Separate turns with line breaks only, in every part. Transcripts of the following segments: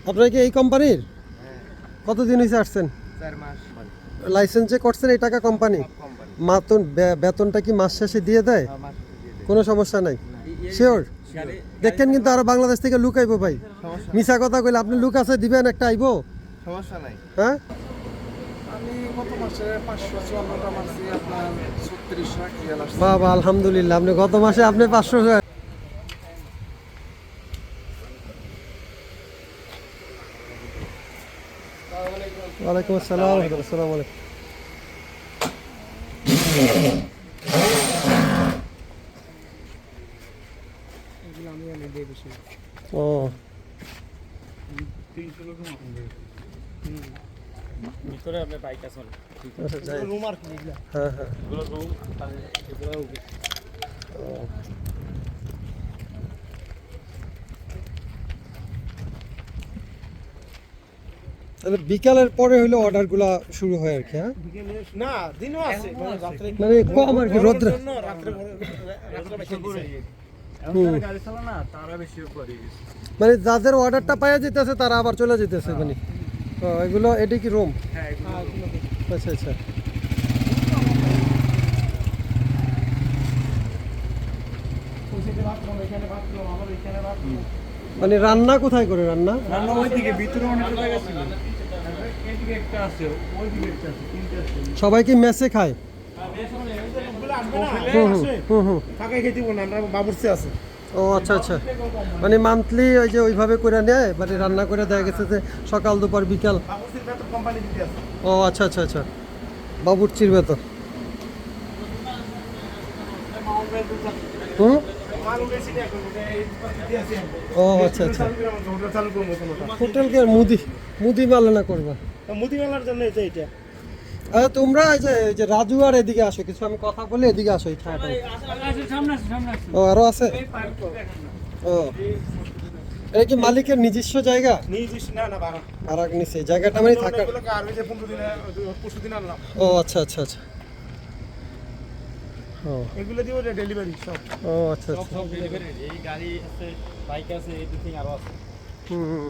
আপনারা কি এই কোম্পানির? কতদিন হয়েছে আসছেন?
4 মাস।
লাইসেন্সে করছেন এই টাকা কোম্পানি? মাতন বেতনটা কি মাস শেষে দিয়ে দেয়? কোনো সমস্যা নাই? শিওর? দেখেন কিন্তু আরো বাংলাদেশ থেকে লুক আইবো ভাই। মিছা কথা কইলে আপনি লুক আছে দিবেন একটা আইবো?
সমস্যা নাই।
হ্যাঁ
আমি গত মাসে 554টা মারছি, আপনার 36 লাখ রিয়াল আসছে।
বাবা আলহামদুলিল্লাহ, আপনি গত মাসে আপনি 500। ওয়ালাইকুম আসসালাম। আসসালামু আলাইকুম।
এগুলো আমি দিয়ে বেশি।
ও
300 লোক মতন দেয়। ভিতরে আপনার বাইক আছে।
আচ্ছা যাই।
রুম আর কি এগুলা?
হ্যাঁ হ্যাঁ।
এগুলো রুম আর এগুলো
তাহলে বিকালের পরে হইলো অর্ডারগুলো শুরু হয় আর কি। হ্যাঁ
না, দিনও আছে, মানে রাত্রে
মানে কম আর কি, রোদ্র।
রাত্রে বেশি করে। গাড়ি চালা না, তারা বেশি করে।
মানে যাদের অর্ডারটা পাওয়া যেতেছে তারা আবার চলে যেতেছে মানে। ও এগুলো এটি কি রুম?
হ্যাঁ, এগুলো
আচ্ছা আচ্ছা। মানে রান্না কোথায় করে রান্না?
রান্না ওইদিকে ভিতরে অনেক জায়গা ছিল। এইদিকে একটা আছে, ওইদিকে একটা আছে, তিনটা আছে।
সবাই কি মেসে খায়?
ফাঁকাই খেতে বল না, আমরা বাবুর্চি আছে।
ও আচ্ছা আচ্ছা। মানে মান্থলি ওই যে ওইভাবে করে নেয়, মানে রান্না করে দেয়া গেছে যে সকাল দুপুর বিকাল।
বাবুর্চির বেতন কোম্পানি দিতে আছে।
ও আচ্ছা আচ্ছা আচ্ছা, বাবুর্চির বেতন। হুম।
মাল উঠেছি না এখন, এই দিতে আছে।
ও আচ্ছা আচ্ছা।
হোটেল চালু করব কোনটা।
হোটেলকে মুদি মালানা করবা?
মুদি মেলার জন্য এটা এটা।
আচ্ছা তোমরা এই যে রাজু আর এদিকে আসো, কিছু আমি কথা বলে এদিকে আসো এই ছায়াটা।
সামনে
ও আরো আছে? ও এটা কি মালিকের নিজস্ব জায়গা?
নিজ না না বাড়া।
আর এক নিচে জায়গাটা মানে থাকার?
এগুলো কার ওই যে 15 দিনে 25 দিন আনলাম।
ও আচ্ছা আচ্ছা আচ্ছা। ও
এগুলো দিও ডেলিভারি সব।
ও আচ্ছা আচ্ছা।
সব ডেলিভারি। এই গাড়ি আছে, বাইক আছে, এই দুটো আরো আছে।
হুম।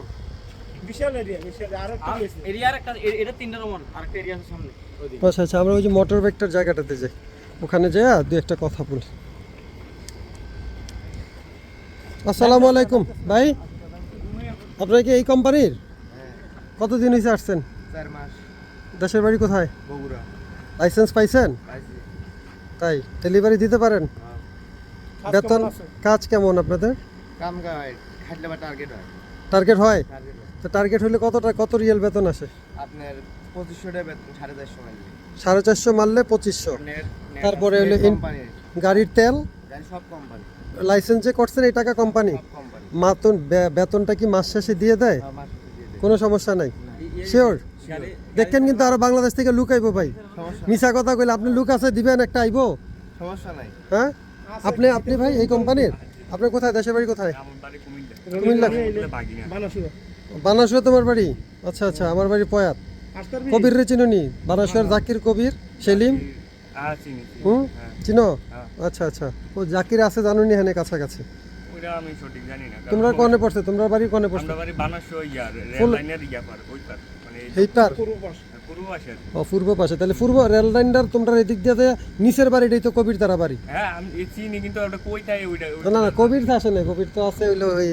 বিশাল এরিয়া, বিশাল আরো একটা আছে। এরিয়ার একটা এটা তিনটা রুম, আরেকটা এরিয়া আছে সামনে ওইদিকে।
আচ্ছা আচ্ছা, আমরা ওই যে মোটর ভেক্টর জায়গাটাতে যাই, ওখানে যাই দু একটা কথা বলি। আসসালামু আলাইকুম ভাই, আপনারা কি এই কোম্পানির? কতদিন হয়েছে আসছেন?
4 মাস।
দেশের বাড়ি কোথায়?
বগুড়া।
লাইসেন্স পাইছেন?
পাইছি।
তাই ডেলিভারি দিতে পারেন? বেতন কাজ কেমন আপনাদের?
কাম গায় খাটলে বা টার্গেট হয়।
টার্গেট হয়?
টার্গেট হয়।
তো টার্গেট হলে কত রিয়েল বেতন আসে?
আপনার 2500 টাকা বেতন, 450 মাইল।
450 মারলে 2500। তারপরে হলো
কোম্পানি,
গাড়ির তেল।
গাড়ি সব কোম্পানি।
লাইসেন্সে করছেন এই টাকা কোম্পানি?
সব কোম্পানি।
মাতন বেতনটা কি মাস শেষে দিয়ে দেয়?
মাস দিয়ে দেয়।
কোনো সমস্যা নাই? শিওর? দেখেন কিন্তু আরো বাংলাদেশ থেকে লুক আইবো ভাই।
সমস্যা
মিছা কথা কইলে আপনি লুক আছে দিবেন একটা আইবো?
সমস্যা নাই।
হ্যাঁ আপনি ভাই এই কোম্পানির? আপনি কোথায়, দেশের বাড়ি কোথায়?
আমার বাড়ি
কুমিল্লা।
বানাসুরা।
বানাসুরা তোমার বাড়ি? আচ্ছা আচ্ছা, আমার বাড়ি পয়াত। কবির রে চিনুনি? বানাসুরার জাকির, কবির, সেলিম। হুম চিনো? আচ্ছা আচ্ছা, ও জাকির আছে জানুনি হ্যাঁ কাছাকাছি।
ওইটা আমি সঠিক জানি না।
তোমরা কোনে পড়ছে? তোমরা বাড়ি কোনে পড়ছে?
আমরা বাড়ি বানাসো ইয়ার রেল লাইনের ইয়া পার ওই পার, মানে
এই পার?
পূর্ব পাশে।
ও পূর্ব পাশে। তাহলে পূর্ব রেল লাইনটার তোমরা এদিক দিয়ে দেয়া নিচের বাড়িটাই তো কবির তারা বাড়ি।
হ্যাঁ আমি চিনি, কিন্তু ওটা কইটাই ওইটা।
না না কবির তো আসে না, কবির তো আছে হইলো ওই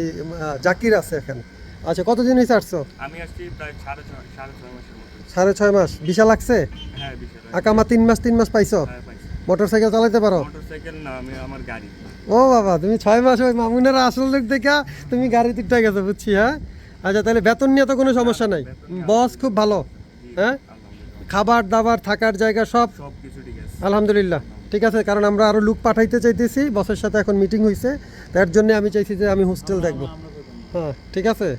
জাকির আছে এখানে। আচ্ছা কতদিন হয়েছে আসছো?
আমি আসছি প্রায় 6.5 মাসের মতো।
6.5 মাস। বিশা লাগছে?
হ্যাঁ বিশাল।
আকামা 3 মাস পাইছো?
হ্যাঁ পাইছি।
মোটরসাইকেল চালাতে পারো?
মোটরসাইকেল না, আমি আমার গাড়ি।
ও বাবা, তুমি 6 মাস ওই মামুনের আসল লোক দেখা তুমি গাড়িতে উঠে গেছো, বুঝছি। হ্যাঁ আচ্ছা, তাহলে বেতন নিয়ে তো কোনো সমস্যা নাই? বস খুব ভালো? হ্যাঁ খাবার দাবার থাকার জায়গা সব?
সবকিছু ঠিক আছে
আলহামদুলিল্লাহ ঠিক আছে, কারণ আমরা আরো লুক পাঠাইতে চাইতেছি, বসের সাথে এখন মিটিং হয়েছে, তার জন্য আমি চাইছি যে আমি হোস্টেল দেখবো। হ্যাঁ ঠিক আছে,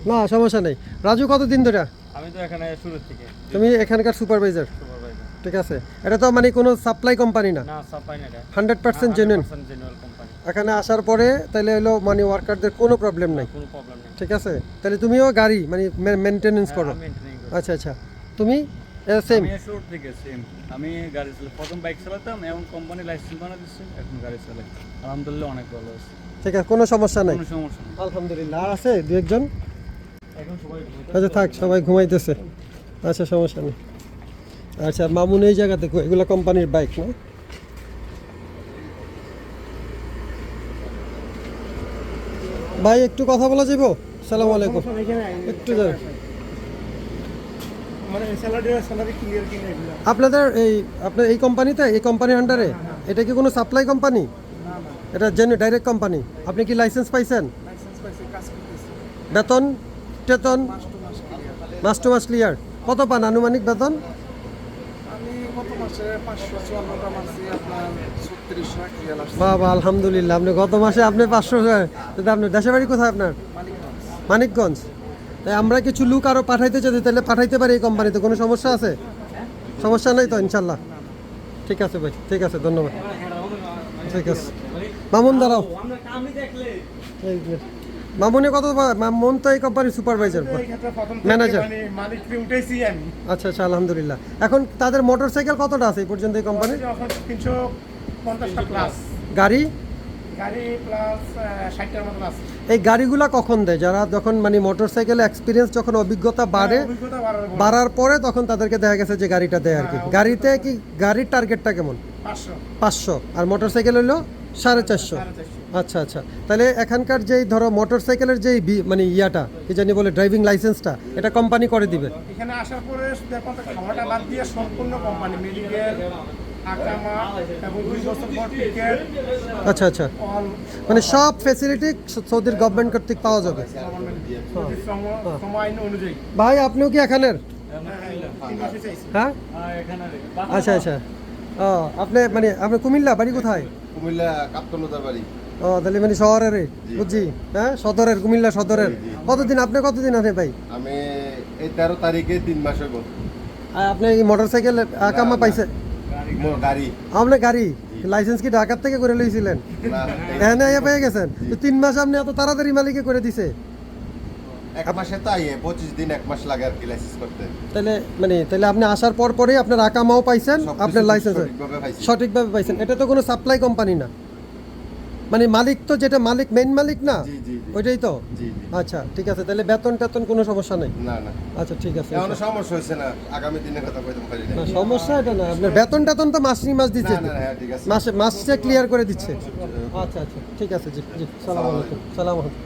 না সমস্যা নেই। রাজু কতদিন ধরে?
আমি তো এখানে শুরু থেকে।
তুমি এখানকার সুপারভাইজার?
সুপারভাইজার।
ঠিক আছে, এটা তো মানে কোনো সাপ্লাই কোম্পানি না?
না সাপ্লাই না, এটা
100% জেনুইন।
Genuine company.
এখানে আসার পরে তাহলে হলো মানে ওয়ার্কারদের কোনো প্রবলেম নাই?
কোনো প্রবলেম নেই।
ঠিক আছে, তাহলে তুমিও গাড়ি মানে মেনটেনেন্স করো?
আমি মেইনটেইন করি।
আচ্ছা আচ্ছা, তুমি সেম?
আমি শুরু থেকে সেম। আমি গাড়ি চালাই, প্রথম বাইক চালাতাম, এখন কোম্পানি লাইসেন্স বানা দিচ্ছে, এখন গাড়ি চালাই। আলহামদুলিল্লাহ অনেক ভালো আছে।
ঠিক আছে, কোনো সমস্যা নাই?
কোনো সমস্যা নেই।
আলহামদুলিল্লাহ। আছে দু একজন?
এখন
আচ্ছা থাক, সবাই ঘুমাইতেছে। আচ্ছা সমস্যা নেই। আচ্ছা মামুন এই জায়গাতে এগুলো কোম্পানির বাইক না? ভাই একটু কথা বলা যাবো? সালাম আলাইকুম। একটু যান। আপনাদের আপনার এই কোম্পানিতে, এই কোম্পানির আন্ডারে এটা কি কোনো সাপ্লাই কোম্পানি? এটা ডাইরেক্ট কোম্পানি। আপনি কি লাইসেন্স পাইছেন?
লাইসেন্স পাইছি, কাজ করতেছি।
বেতন টেতন
মাস টু মাস ক্লিয়ার।
মাস টু মাস ক্লিয়ার? কত পান আনুমানিক বেতন?
আমি গত মাসে 554টা মারছি, আপনার 36 লাখ রিয়াল আসছে।
বাবা আলহামদুলিল্লাহ, আপনি গত মাসে আপনি 500, আপনার দেশের বাড়ি কোথায় আপনার?
মালিকগঞ্জ।
মানিকগঞ্জ। তাই আমরা কিছু লোক আরও পাঠাইতে চাই, তাহলে পাঠাইতে পারি এই কোম্পানিতে, কোনো সমস্যা আছে? সমস্যা নেই তো ইনশাল্লাহ? ঠিক আছে ভাই, ঠিক আছে, ধন্যবাদ। ঠিক আছে মামুন দাঁড়াও। এই যে, মামুনে কত মামুন তো এই কোম্পানির সুপারভাইজার, ম্যানেজার। আচ্ছা আচ্ছা আলহামদুলিল্লাহ। এখন তাদের মোটর সাইকেল কতটা আছে এই পর্যন্ত এই কোম্পানির?
350টা প্লাস
গাড়ি?
গাড়ি প্লাস 60টার মতো আছে।
এই গাড়িগুলা কখন দেয়? যারা যখন মানে মোটর সাইকেলে এক্সপিরিয়েন্স, যখন অভিজ্ঞতা বাড়ে,
অভিজ্ঞতা বাড়ার পর
বাড়ার পরে তখন তাদেরকে দেখা গেছে যে গাড়িটা দেয় আর কি। গাড়িতে কি গাড়ির টার্গেটটা কেমন? 500, আর মোটর সাইকেল হলো 450। আচ্ছা আচ্ছা, তাহলে এখানকার যেই ধরো মোটর সাইকেলের যেই মানে ইয়াটা কি জানি বলে, ড্রাইভিং লাইসেন্সটা, এটা কোম্পানি করে দিবে?
এখানে আসার পরে দেখুন খাওয়াটা বাদ দিয়ে সম্পূর্ণ কোম্পানি, মেডিকেল, আকামা এবং 2 বছর পর টিকেট,
আচ্ছা আচ্ছা,
অল
মানে সব ফ্যাসিলিটি সৌদির গভর্নমেন্ট কর্তৃক পাওয়া যাবে।
সময় অনুযায়ী।
ভাই আপনিও কি এখানের? হ্যাঁ আচ্ছা আচ্ছা। ও আপনি মানে আপনি কুমিল্লা, বাড়ি কোথায়?
কুমিল্লা কাপ্তানুদার বাড়ি।
ও তাহলে মানে শহরের, বুঝছি। হ্যাঁ সদরের, কুমিল্লা সদরের। কতদিন আপনি কতদিন আছে ভাই?
আমি এই 13 তারিখে 3 মাস হইব।
আর আপনি এই মোটর সাইকেল আকামা পাইছে?
গাড়ি
আপনার গাড়ি লাইসেন্স কি ঢাকার থেকে করে লইছিলেন? হ্যাঁ না পেয়ে গেছেন তো 3 মাস আপনি এত তাড়াতাড়ি মালিকে করে দিছে?
এক মাসে তো আইয়ে 25 দিন 1 মাস লাগে আর কি লাইসেন্স করতে।
তাহলে মানে তাহলে আপনি আসার পরেই আপনার আকামাও পাইছেন, আপনার লাইসেন্স
সঠিকভাবে পাইছি।
সঠিকভাবে পাইছেন। এটা তো কোনো সাপ্লাই কোম্পানি না, মানে মালিক তো যেটা মালিক, মেইন মালিক না,
জি, জি, জি।
ওইটাই তো।
জি, জি।
আচ্ছা ঠিক আছে, তাহলে বেতন টেতন কোনো সমস্যা নেই?
না না,
আচ্ছা ঠিক আছে।
এখনো সমস্যা হয়েছে না, আগামী দিনের কথা কইতে পারি না।
না সমস্যা এটা না, আপনার বেতন টেতন তো মাস দিচ্ছে,
না, না, হ্যাঁ, ঠিক আছে।
মাসে ক্লিয়ার করে দিচ্ছে। আচ্ছা আচ্ছা ঠিক আছে, জি জি, সালাম আলাইকুম। সালাম আলাইকুম।